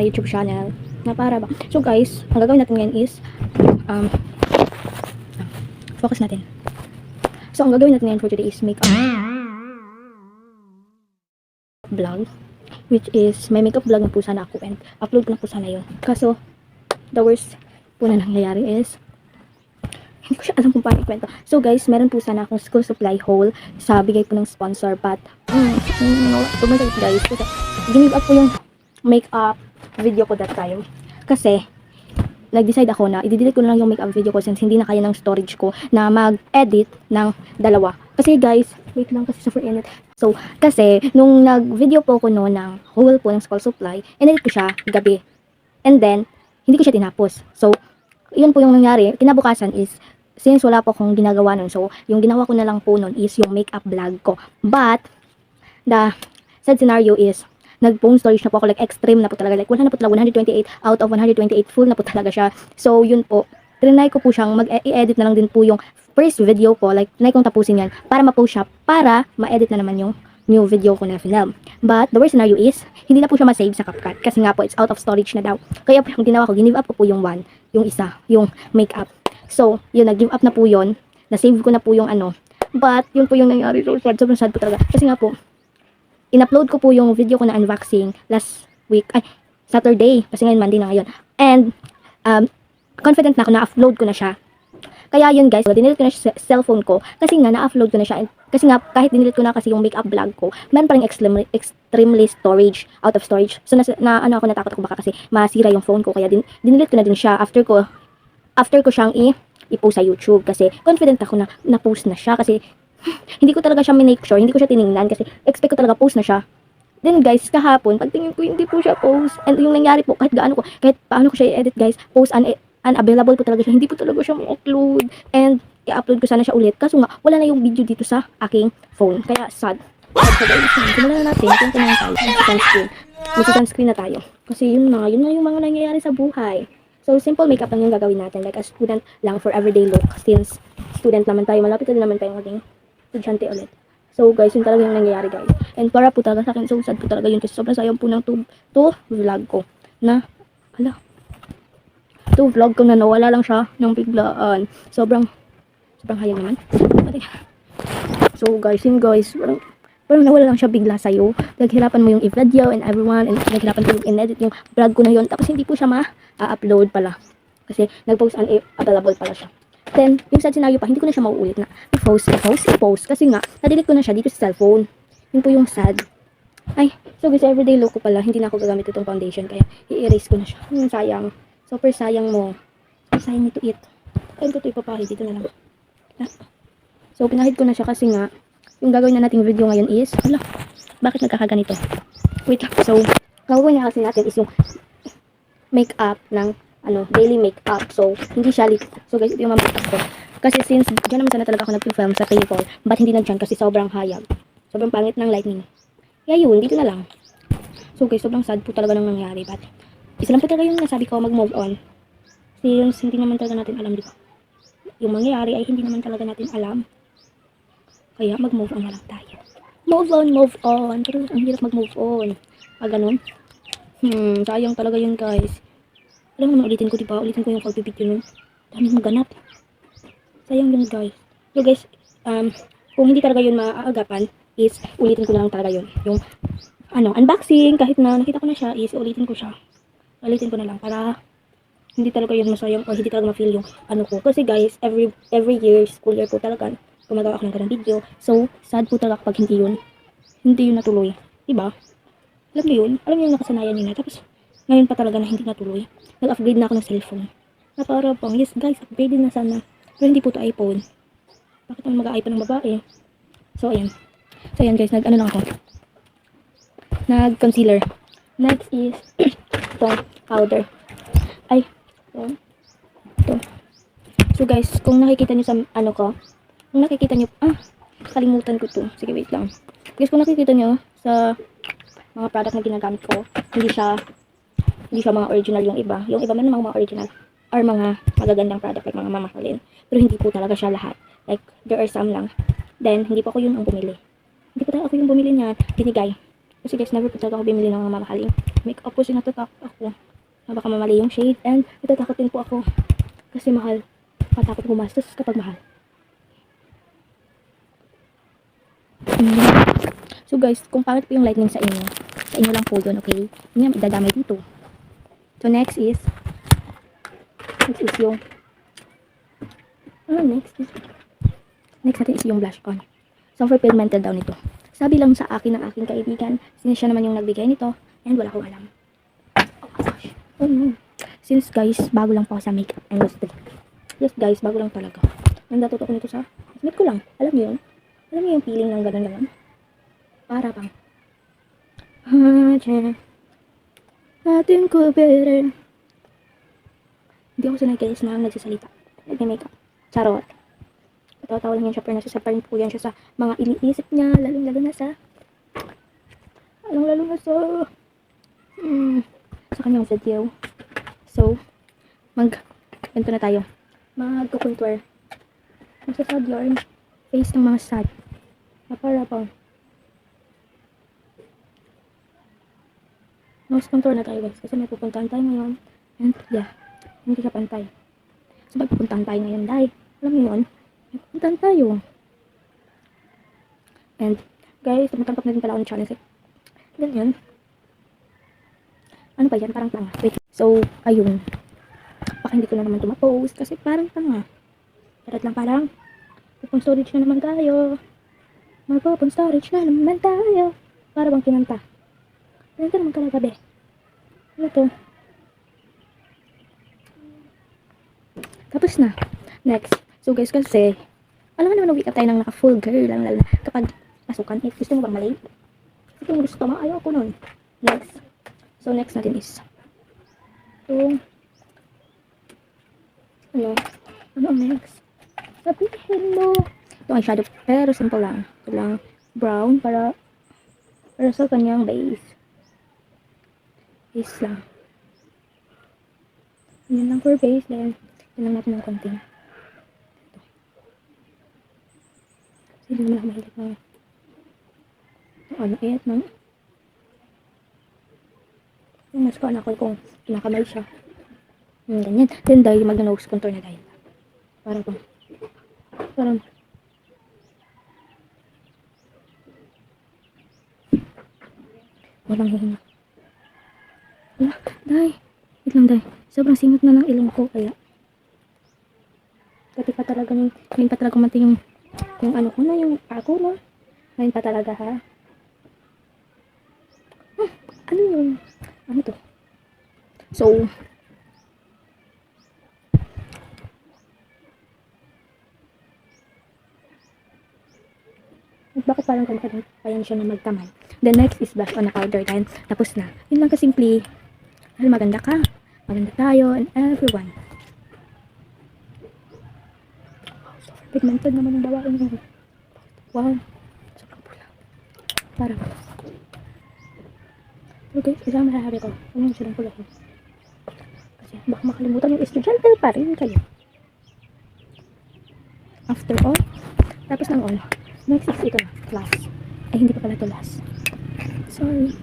YouTube channel na para ba. So guys, ang gagawin natin ngayon is focus natin. So ang gagawin natin ngayon for today is makeup vlog, which is may makeup vlog na po sana ako and upload ko na po sana yun. Kaso the worst po na nangyayari is hindi ko siya alam kung paano ikwento. So guys, meron po sana akong school supply haul sa bigay po ng sponsor, but tumagal guys kasi give up po yung makeup video ko that time. Kasi nag-decide ako na i-delete ko na lang yung makeup video ko since hindi na kaya ng storage ko na mag-edit ng dalawa. Kasi guys, wait lang kasi super init. So, kasi nung nag-video po ko noon ng haul po ng school supply, in-edit ko siya gabi. And then, hindi ko siya tinapos. So, yun po yung nangyari. Kinabukasan is since wala po akong ginagawa nun, so yung ginawa ko na lang po nun is yung makeup vlog ko. But the sad scenario is nag-phone storage na po ako, like extreme na po talaga, like 128 out of 128 full na po talaga siya. So yun po, trinay ko po siyang mag-edit na lang din po yung first video ko, like trinay kong tapusin yan para ma-post siya, para ma-edit na naman yung new video ko na film. But the worst scenario is hindi na po siya ma-save sa CapCut kasi nga po it's out of storage na daw. Kaya po yung ginawa ko, give up po yung isa, yung makeup. So, yun, nag-give up na po yun. Na-save ko na po yung ano. But, yun po yung nangyari. So, sobrang sad po talaga. Kasi nga po, in-upload ko po yung video ko na unboxing last week. Ay, Saturday. Kasi ngayon, Monday na ngayon. And, confident na ako na-upload ko na siya. Kaya yun guys, dinelete ko na siya sa cellphone ko. Kasi nga, na-upload ko na siya. Kasi nga, kahit dinelete ko na kasi yung makeup vlog ko, meron pa rin extremely storage, out of storage. So, natakot ako baka kasi masira yung phone ko. Kaya dinelete ko na din siya after ko siyang i-post sa YouTube kasi confident ako na na-post na siya kasi hindi ko talaga siya minake sure, hindi ko siya tiningnan kasi expect ko talaga post na siya. Then guys, kahapon, pagtingin ko hindi po siya post. And yung nangyari po, kahit paano ko siya i-edit guys, post unavailable po talaga siya, hindi po talaga siya ma-upload. And i-upload ko sana siya ulit kaso nga, wala na yung video dito sa aking phone. Kaya sad. Simulan na natin, kung naman tayo, sunscreen na tayo. Kasi yun na yung mga nangyayari sa buhay. So, simple makeup lang yung gagawin natin. Like, a student lang for everyday look. Since, student naman tayo. Malapit na naman tayo maging estudyante ulit. So, guys, yun talaga yung nangyayari, guys. And para po talaga sa akin, so sad po talaga yun. Kasi sobrang sayang po ng to vlog ko. To vlog ko na nawala lang siya ng biglaan. Sobrang hayag naman. So, guys, parang nawala lang siya bigla sa'yo. Naghirapan mo yung i-video and everyone, and naghirapan ko yung in-edit yung vlog ko na yun. Tapos hindi po siya ma-upload pala. Kasi nag-post unavailable pala siya. Then, yung sad scenario pa, hindi ko na siya mauulit na i-post. Kasi nga, na-delete ko na siya dito sa cellphone. Yun po yung sad. Ay, so guys, everyday look ko pala. Hindi na ako gagamit itong foundation. Kaya, i-erase ko na siya. Sayang. Super sayang mo. Sayang nito it. Kaya ko ito ipapahid. Dito na lang. So, pinahid ko na siya kasi nga, yung gagawin na nating video ngayon is, bakit nagkakaganito? Wait lang. So, gagawin na kasi natin is yung makeup ng, daily makeup. So, hindi siya So, guys, ito yung makeup ko. Kasi since, dyan naman sana talaga ako nag-film sa table, but hindi na dyan kasi sobrang hayag. Sobrang pangit ng lightning. Kaya yun, dito na lang. So, guys, sobrang sad po talaga nang nangyari. But, isa lang po talaga yung nasabi ko, mag-move on. Since, hindi naman talaga natin alam, di ba? Yung mangyayari ay hindi naman talaga natin alam. Kaya mag-move on na lang tayo. Move on. Pero ang hirap mag-move on. Ganun. Sayang talaga yun guys. Alam mo na ulitin ko, diba? Ulitin ko yung pagbibideo nun. Dami mong ganap. Sayang yun guys. So guys, kung hindi talaga yun maaagapan, is ulitin ko na lang talaga yun. Yung, unboxing, kahit na nakita ko na siya, is ulitin ko siya. Ulitin ko na lang para hindi talaga yun masayang o hindi talaga ma-feel yung ko. Kasi guys, every year, school year po talaga, gumagawa ako ng ganang video. So, sad po talaga kapag hindi yun natuloy. Diba? Alam mo yun? Alam mo yung nakasanayan nyo na. Tapos, ngayon pa talaga na hindi natuloy. Nag-upgrade na ako ng cellphone. Na para pang, yes guys, upgrade na sana. Pero hindi po ito iPhone. Bakit ang mag-iPhone ng babae? So, ayan. So, ayan guys, lang ako. Nag-concealer. Next is, itong powder. Ay, ito. So, guys, kung nakikita nyo sa, kung nakikita nyo, kalimutan ko to. Sige, wait lang. Guys, kung nakikita nyo sa mga product na ginagamit ko, hindi siya mga original yung iba. Yung iba man mga original or mga magagandang product like mga mamahalin. Pero hindi po talaga siya lahat. Like, there are some lang. Then, hindi po ako yun ang bumili. Hindi po talaga ako yung bumili niyan. Binigay. Kasi guys, never po talaga ako bumili ng mga mamahaling makeup kasi natatakot ako na baka mamali yung shade, and natatakot din po ako kasi mahal. Katakot gumastos kapag mahal. So guys, kung pangit po yung lightning sa inyo lang po yun, okay? Hindi naman idadamay dito. So next is yung next natin is yung blush on. So for pigmented daw nito. Sabi lang sa akin ng aking kaibigan, since siya naman yung nagbigay nito, and wala akong alam. Oh gosh. Oh no. Since guys, bago lang po ako sa makeup industry. Yes guys, bago lang talaga. Nang natuto ko nito sa smith ko lang. Alam niyo yun? Alam niyo yung feeling ng ganun. Para bang atin ko better. Hindi ako sanay guys na nagsasalita. Nag-makeup. Charot. Tawa-tawa lang yan siya, pero nasasaparin po yan siya sa mga iniisip niya, lalo na sa sa kanyang video. So, ganito na tayo. Mag-contour. Magsasad yung face ng mga sad. Para pang nose contour na tayo guys, kasi may pupuntahan tayo ngayon. And yeah, hindi siya pantay. So, magpupuntahan tayo ngayon, dahil alam mo yun, may pupuntahan tayo. And guys, magtanggap na din pala ako ng challenge. Ganyan. Ano ba yan? Parang tanga. Wait. So, ayun. Baka hindi ko na naman tumapost kasi parang tanga. Darat lang parang pupun storage na naman tayo. Magpupun storage na naman tayo. Para bang kinanta. Kinanta naman ka na gabi. Ano to? Tapos na. Next. So guys, kasi alam mo naman wake up tayo ng naka full girl lang lalo kapag pasukan. Eh, gusto mo bang mali? Kasi kung gusto mo, ayaw ko nun. Next. So next natin is ano ang next? Sabihin mo. Ito ay shadow, pero simple lang. Ito lang, brown, para sa kanyang base. Base lang. Yan lang for base, then yun lang natin ng konting. Hindi naman ako mahilig na no? Yung mas ko anak ko kung kinakamay siya. Ganyan. Then dahil mag-nose contour na dahil. Parang walang hihinga. Wait lang, day. Sobrang singot na ng ilong ko, kaya pati pa talaga ngayon pa talaga mati yung ano ko na, yung ako na. Ngayon pa talaga, ha? Ano yun? Ano to? So, bakit parang kaya siya na magkamay? The next is blush on a powder, then tapos na. Yun lang kasimple. Dahil maganda ka, maganda tayo, and everyone. Pigmented naman ang bawain mo. Wow, sobrang pula. Parang okay, isang masasabi ko, ano yung silang pula ko? Kasi baka makalimutan yung estudyante pa rin kayo. After all, tapos ng all, next is ito na, last. Ay, hindi pa pala to last. Sorry,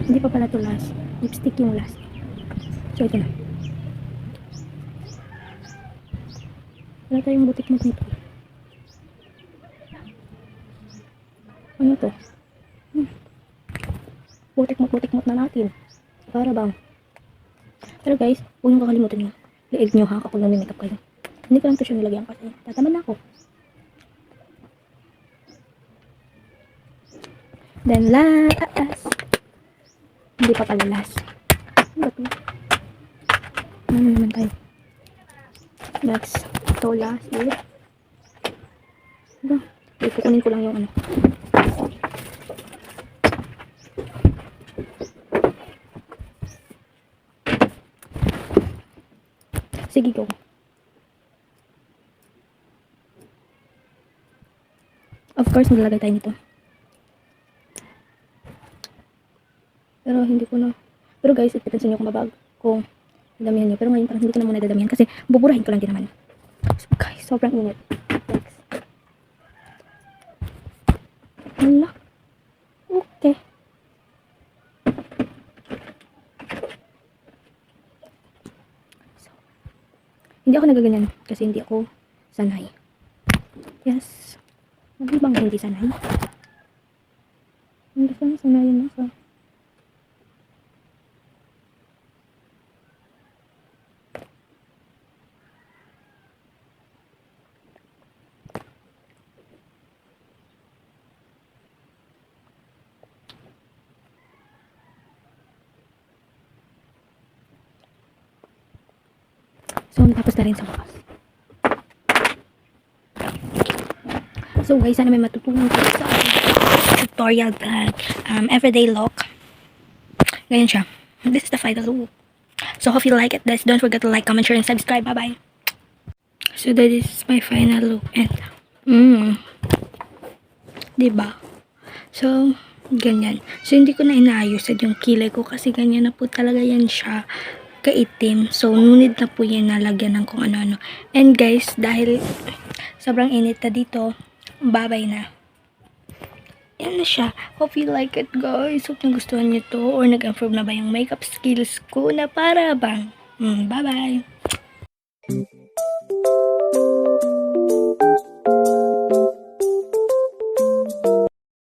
hindi pa pala to last. Lipstick yung last. So, ito na. Wala tayong butik-mut nito. Ano to? Butik-mut na natin. Para bang. Pero guys, huwag nyo kakalimutan nyo. Liig nyo ha kapag nami-makeup kayo. Hindi ko lang ito siya nilagyan kasi tataman na ako. Then last. Hindi pa pala last. Ano ba ito? Ano naman tayo? Next. Ito last. Diba? Kukunin ko lang yung ano. Sige, go. Of course, maglalagay tayo nito. Pero hindi ko na. Pero guys, ipipansin nyo kung babag. Kung dadamihan nyo. Pero ngayon parang hindi ko na muna dadamihan kasi buburahin ko lang din naman. So guys, sobrang init. Next. Hala. Okay. ako nagaganyan kasi hindi ako sanay. Yes. Hindi bang hindi sanay? Hindi sanay, sanayin na sa. So, natapos na rin sa wakas. So guys, sana may matutunan ko sa tutorial vlog. Everyday look. Ganyan siya. This is the final look. So hope you like it. Guys, don't forget to like, comment, share, and subscribe. Bye-bye. So that is my final look. And, diba? So, ganyan. So, hindi ko na inaayusan yung kilay ko kasi ganyan na po talaga yan siya kaitim. So, nunid na po yan nalagyan ng kung ano-ano. And guys, dahil sobrang init na dito, babay na. Yan na siya. Hope you like it, guys. Hope nagustuhan nyo to or nag-improve na ba yung makeup skills ko na para bang. Bye-bye!